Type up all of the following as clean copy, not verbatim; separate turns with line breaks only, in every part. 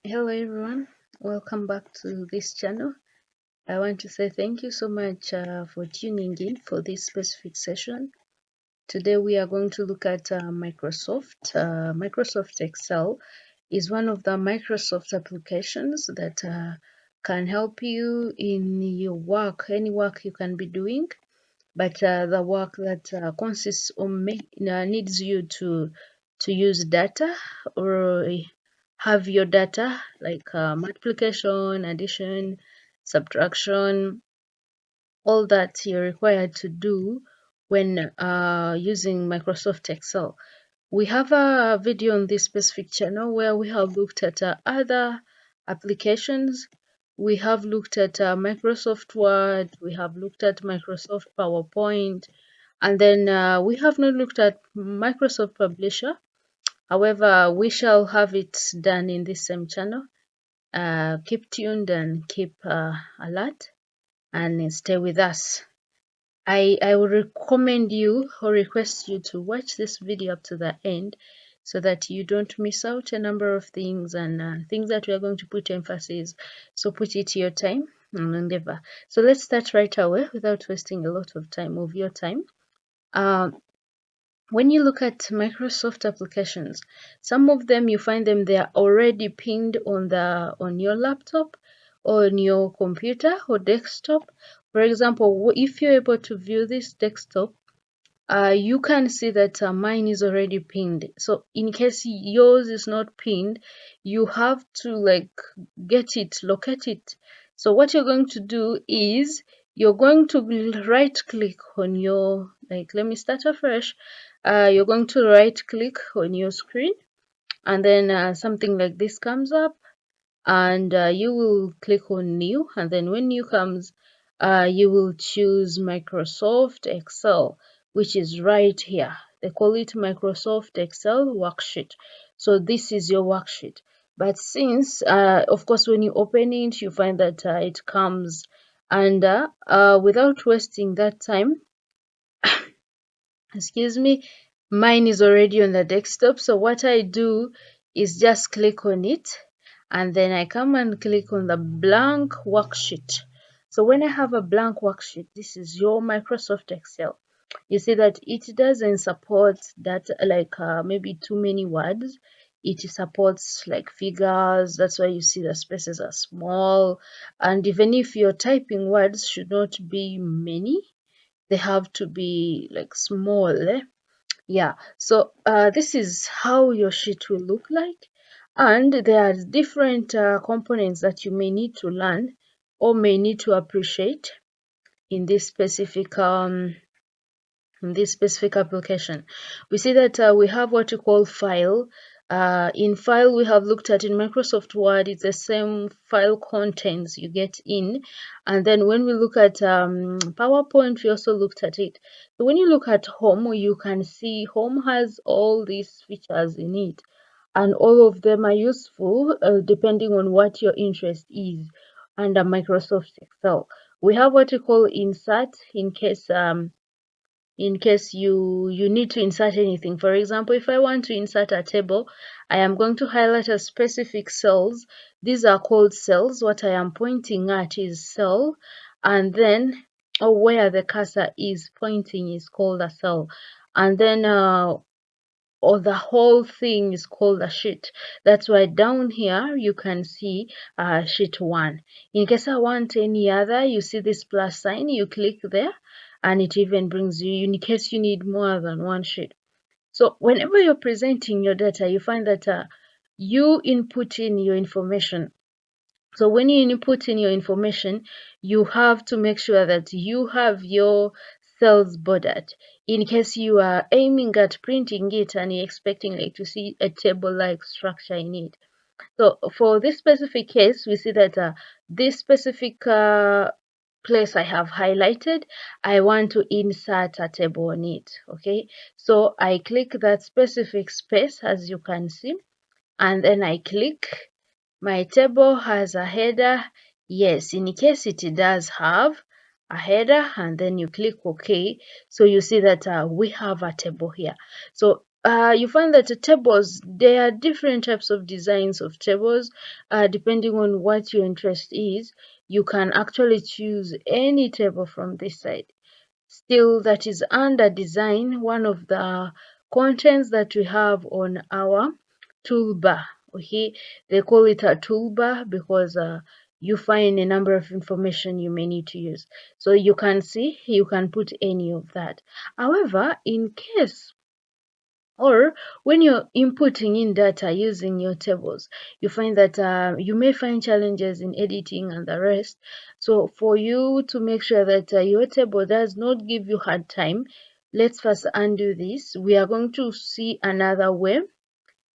Hello everyone, welcome back to this channel. I want to say thank you so much for tuning in for this specific session. Today we are going to look at Microsoft. Microsoft Excel is one of the Microsoft applications that can help you in your work, any work you can be doing, but the work that consists on needs you to use data or have your data like multiplication, addition, subtraction, all that you're required to do when using Microsoft Excel. We have a video on this specific channel where we have looked at other applications. We have looked at Microsoft Word, we have looked at Microsoft PowerPoint, and then we have not looked at Microsoft Publisher. However, we shall have it done in this same channel. Keep tuned and keep alert and stay with us. I would recommend you or request you to watch this video up to the end so that you don't miss out a number of things and things that we are going to put emphasis. So put it to your time and endeavor. So let's start right away without wasting a lot of time of your time. When you look at Microsoft applications, some of them you find them they are already pinned on your laptop or on your computer or desktop. For example, if you're able to view this desktop, you can see that mine is already pinned. So in case yours is not pinned, you have to locate it. So what you're going to do is you're going to right click on your, let me start afresh. You're going to right click on your screen, and then something like this comes up, and you will click on new, and then when new comes, you will choose Microsoft Excel, which is right here. They call it Microsoft Excel worksheet. So this is your worksheet. But since, of course, when you open it, you find that it comes under, without wasting that time, excuse me, mine is already on the desktop. So what I do is just click on it, and then I come and click on the blank worksheet. So when I have a blank worksheet, this is your Microsoft Excel. You see that it doesn't support that maybe too many words. It supports like figures. That's why you see the spaces are small. And even if you're typing, words should not be many, they have to be like small. Yeah, so this is how your sheet will look like, and there are different components that you may need to learn or may need to appreciate in this specific application. We see that we have what we call file. In file, we have looked at in Microsoft Word, it's the same file contents you get in. And then when we look at PowerPoint, we also looked at it. So when you look at home, you can see home has all these features in it. And all of them are useful depending on what your interest is under Microsoft Excel. We have what we call insert in case you need to insert anything. For example, if I want to insert a table, I am going to highlight a specific cells. These are called cells. What I am pointing at is cell, and then where the cursor is pointing is called a cell, and then or the whole thing is called a sheet. That's why down here you can see sheet 1. In case I want any other, you see this plus sign, you click there and it even brings you in case you need more than one sheet. So whenever you're presenting your data, you find that you input in your information. So when you input in your information, you have to make sure that you have your cells bordered. In case you are aiming at printing it and you're expecting to see a table-like structure in it. So for this specific case, we see that this specific place I have highlighted, I want to insert a table on it. Okay, so I click that specific space, as you can see, and then I click. My table has a header. Yes, in case it does have a header, and then you click OK. So you see that we have a table here. So you find that the tables, there are different types of designs of tables. Depending on what your interest is, you can actually choose any table from this side. Still, that is under design, one of the contents that we have on our toolbar. Okay, they call it a toolbar because you find a number of information you may need to use. So you can see, you can put any of that. However, in case or when you're inputting in data using your tables, you find that you may find challenges in editing and the rest. So for you to make sure that your table does not give you hard time, let's first undo this. We are going to see another way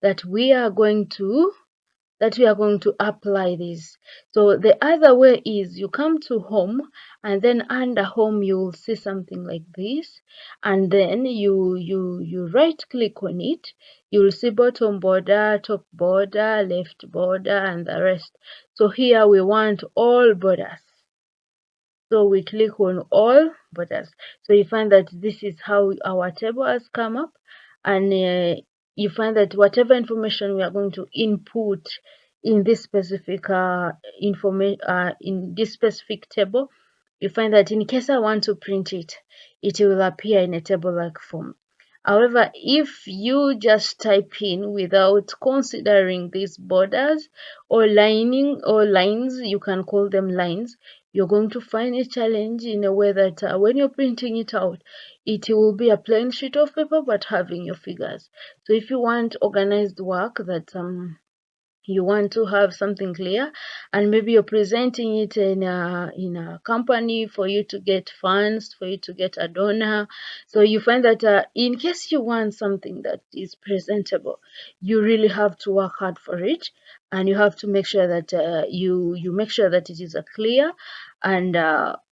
that we are going to apply this. So the other way is you come to home, and then under home you will see something like this, and then you right click on it. You'll see bottom border, top border, left border, and the rest. So here we want all borders. So we click on all borders. So you find that this is how our table has come up, and you find that whatever information we are going to input in this specific in this specific table, you find that in case I want to print it, it will appear in a table-like form. However, if you just type in without considering these borders or lining or lines, you can call them lines, you're going to find a challenge in a way that when you're printing it out, it will be a plain sheet of paper but having your figures. So if you want organized work that you want to have something clear, and maybe you're presenting it in a company for you to get funds, for you to get a donor. So you find that in case you want something that is presentable, you really have to work hard for it, and you have to make sure that you make sure that it is a clear and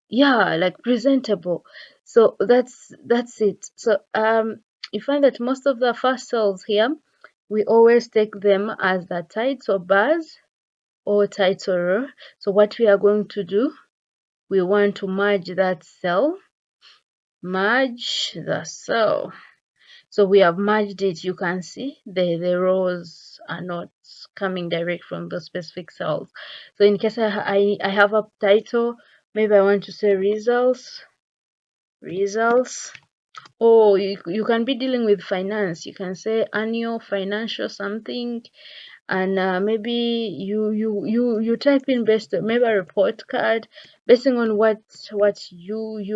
yeah, like presentable. So that's it. So you find that most of the first cells here, we always take them as the title bars or title row. So what we are going to do, we want to merge that cell, merge the cell. So we have merged it. You can see the rows are not coming direct from the specific cells. So in case I have a title, maybe I want to say results. Oh, you can be dealing with finance. You can say annual financial something, and maybe you type in based maybe a report card, based on what you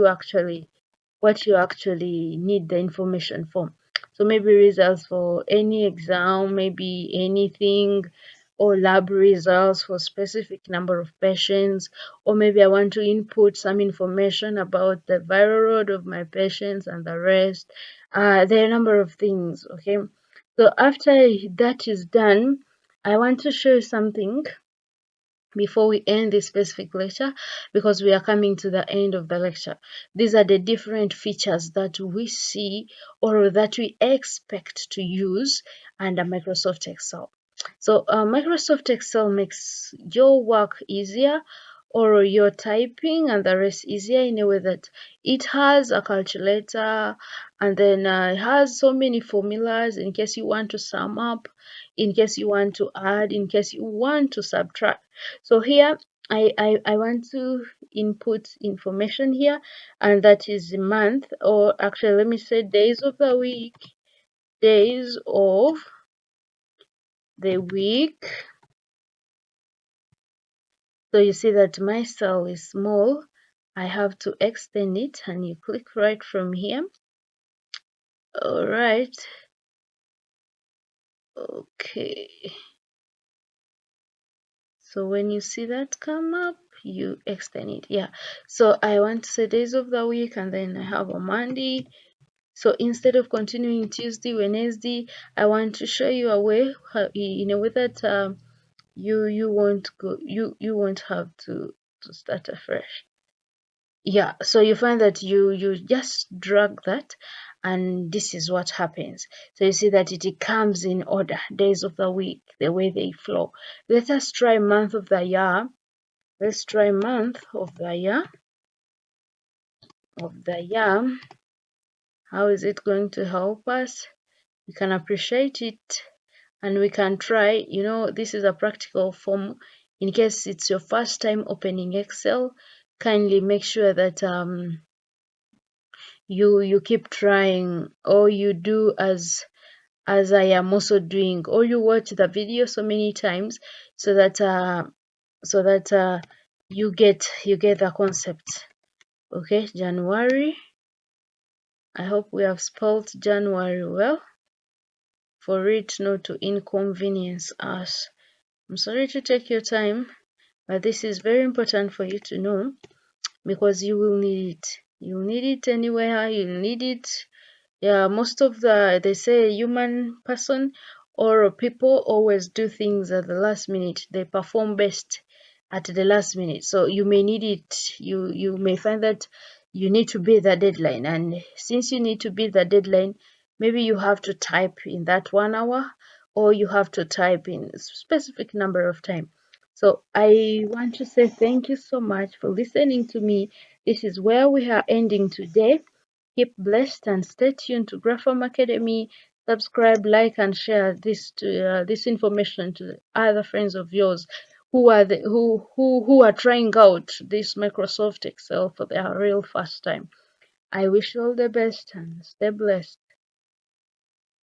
actually need the information for. So maybe results for any exam, maybe anything, or lab results for specific number of patients, or maybe I want to input some information about the viral load of my patients and the rest. There are a number of things, okay? So after that is done, I want to show you something before we end this specific lecture, because we are coming to the end of the lecture. These are the different features that we see or that we expect to use under Microsoft Excel. So Microsoft Excel makes your work easier, or your typing and the rest easier, in a way that it has a calculator, and then it has so many formulas in case you want to sum up, in case you want to add, in case you want to subtract. So here I want to input information here, and that is the month, or actually let me say days of the week, days of the week. So you see that my cell is small. I have to extend it, and you click right from here. All right. Okay. So when you see that come up, you extend it. Yeah. So I want to say days of the week, and then I have a Monday. So instead of continuing Tuesday, Wednesday, I want to show you a way, in a way that you won't have to start afresh. Yeah, so you find that you just drag that, and this is what happens. So you see that it comes in order, days of the week, the way they flow. Let us try month of the year. Let's try month of the year. How is it going to help us? we can appreciate it, and we can try. You know, this is a practical form. In case it's your first time opening Excel, kindly make sure that you keep trying, or you do as I am also doing, or you watch the video so many times so that you get the concept. Okay, January. I hope we have spelled January well for it not to inconvenience us. I'm sorry to take your time, but this is very important for you to know, because you will need it. You need it anywhere. You need it. Yeah, most of they say human person or people always do things at the last minute. They perform best at the last minute. So you may need it. You may find that you need to beat the deadline, and since you need to beat the deadline, maybe you have to type in that 1 hour, or you have to type in a specific number of time. So I want to say thank you so much for listening to me. This is where we are ending today. Keep blessed and stay tuned to Grapham Academy. Subscribe, like, and share this information to other friends of yours who are trying out this Microsoft Excel for their real first time. I wish you all the best and stay blessed.